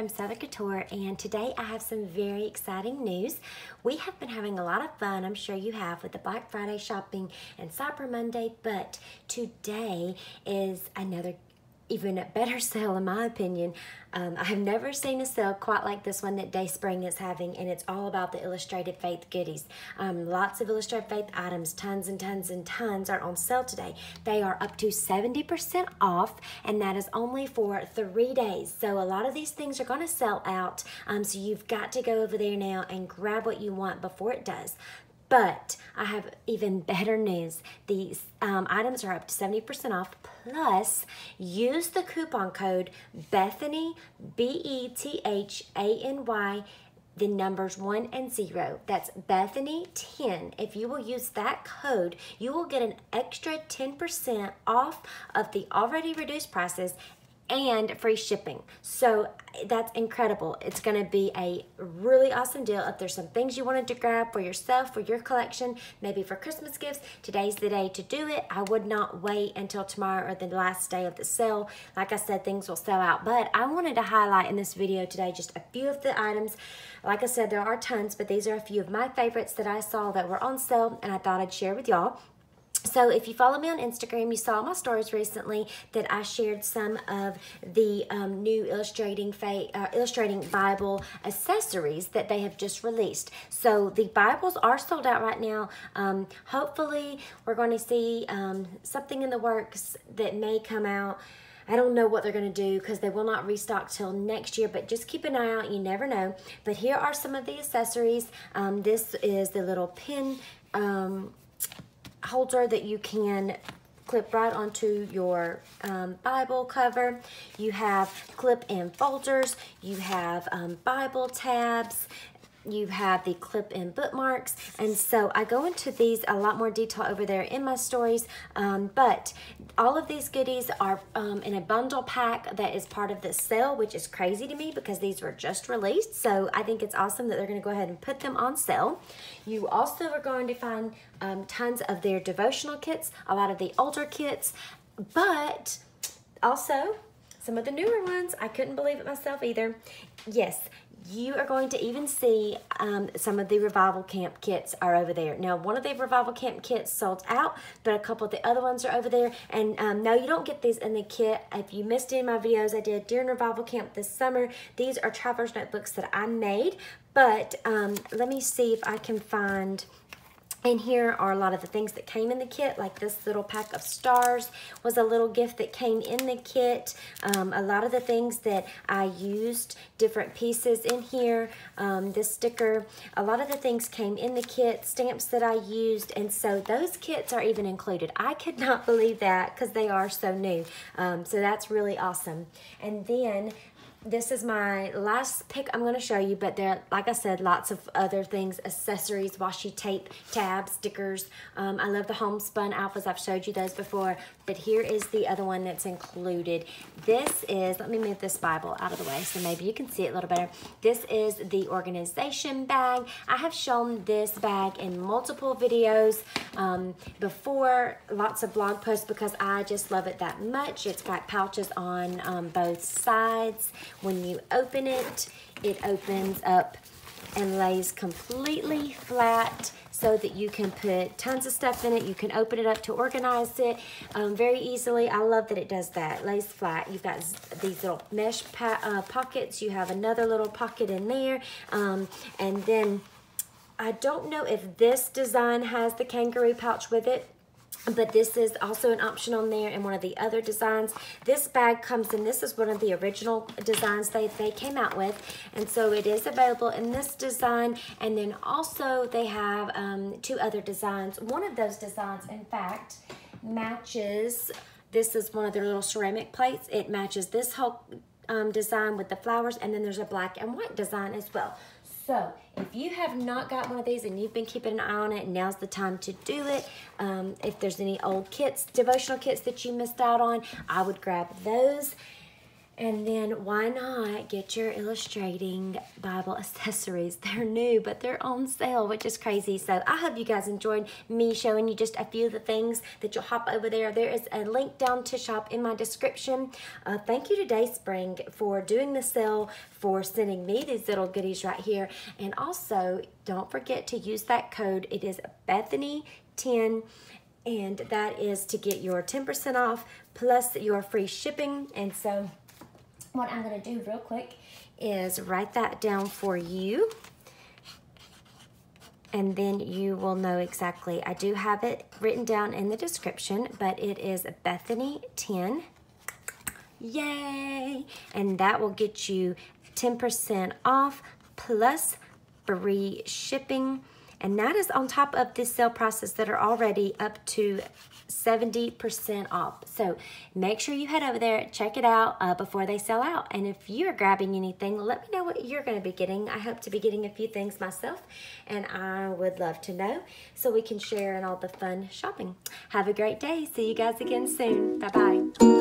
from Southern Couture, and today I have some very exciting news. We have been having a lot of fun, I'm sure you have, with the Black Friday shopping and Cyber Monday, but today is another even better sale in my opinion. I have never seen a sale quite like this one that Dayspring is having, and it's all about the Illustrated Faith goodies. Lots of Illustrated Faith items, tons and tons and tons are on sale today. They are up to 70% off, and that is only for 3 days. So a lot of these things are going to sell out, so you've got to go over there now and grab what you want before it does. But I have even better news. These items are up to 70% off. Plus, use the coupon code Bethany, BETHANY, the numbers 1 and 0. That's Bethany 10. If you will use that code, you will get an extra 10% off of the already reduced prices and free shipping. So that's incredible. It's going to be a really awesome deal. If there's some things you wanted to grab for yourself, for your collection, maybe for Christmas gifts, today's the day to do it. I would not wait until tomorrow or the last day of the sale. Like I said, things will sell out, but I wanted to highlight in this video today just a few of the items. Like I said, there are tons, but these are a few of my favorites that I saw that were on sale, and I thought I'd share with y'all. So if you follow me on Instagram, you saw my stories recently that I shared some of the new Illustrating Bible accessories that they have just released. So the Bibles are sold out right now. Hopefully we're going to see something in the works that may come out. I don't know what they're going to do because they will not restock till next year, but just keep an eye out. You never know. But here are some of the accessories. This is the little pin holder that you can clip right onto your Bible cover. You have clip-in folders. You have Bible tabs. You have the clip-in bookmarks, and so I go into these a lot more detail over there in my stories, but all of these goodies are in a bundle pack that is part of this sale, which is crazy to me because these were just released. So I think it's awesome that they're going to go ahead and put them on sale. You also are going to find tons of their devotional kits, a lot of the older kits, but also some of the newer ones. I couldn't believe it myself either. Yes, you are going to even see some of the Revival Camp kits are over there. Now, one of the Revival Camp kits sold out, but a couple of the other ones are over there. And no, you don't get these in the kit. If you missed any of my videos I did during Revival Camp this summer, these are traveler's notebooks that I made. But let me see if I can find... And here are a lot of the things that came in the kit, like this little pack of stars was a little gift that came in the kit. A lot of the things that I used, different pieces in here, this sticker, a lot of the things came in the kit, stamps that I used, and so those kits are even included. I could not believe that because they are so new. So that's really awesome. And then this is my last pick I'm going to show you, but there, like I said, lots of other things, accessories, washi tape, tabs, stickers. I love the homespun alphas. I've showed you those before, but here is the other one that's included. This is, let me move this Bible out of the way so maybe you can see it a little better. This is the organization bag. I have shown this bag in multiple videos before, lots of blog posts because I just love it that much. It's got pouches on both sides. When you open it, it opens up and lays completely flat so that you can put tons of stuff in it. You can open it up to organize it very easily. I love that it does that. It lays flat. You've got these little mesh pockets. You have another little pocket in there. And then I don't know if this design has the kangaroo pouch with it, but this is also an option on there in one of the other designs. This bag comes in, this is one of the original designs they came out with. And so it is available in this design. And then also they have 2 other designs. One of those designs, in fact, matches, this is one of their little ceramic plates. It matches this whole design with the flowers. And then there's a black and white design as well. So if you have not got one of these and you've been keeping an eye on it, now's the time to do it. If there's any old kits, devotional kits that you missed out on, I would grab those. And then why not get your illustrating Bible accessories? They're new, but they're on sale, which is crazy. So I hope you guys enjoyed me showing you just a few of the things that you'll hop over there. There is a link down to shop in my description. Thank you to Dayspring for doing the sale, for sending me these little goodies right here. And also, don't forget to use that code. It is Bethany10. And that is to get your 10% off plus your free shipping. And so what I'm going to do real quick is write that down for you. And then you will know exactly. I do have it written down in the description, but it is Bethany10. Yay! And that will get you 10% off plus free shipping. And that is on top of the sale prices that are already up to 70% off. So make sure you head over there, check it out before they sell out. And if you're grabbing anything, let me know what you're going to be getting. I hope to be getting a few things myself, and I would love to know so we can share in all the fun shopping. Have a great day. See you guys again soon. Bye-bye.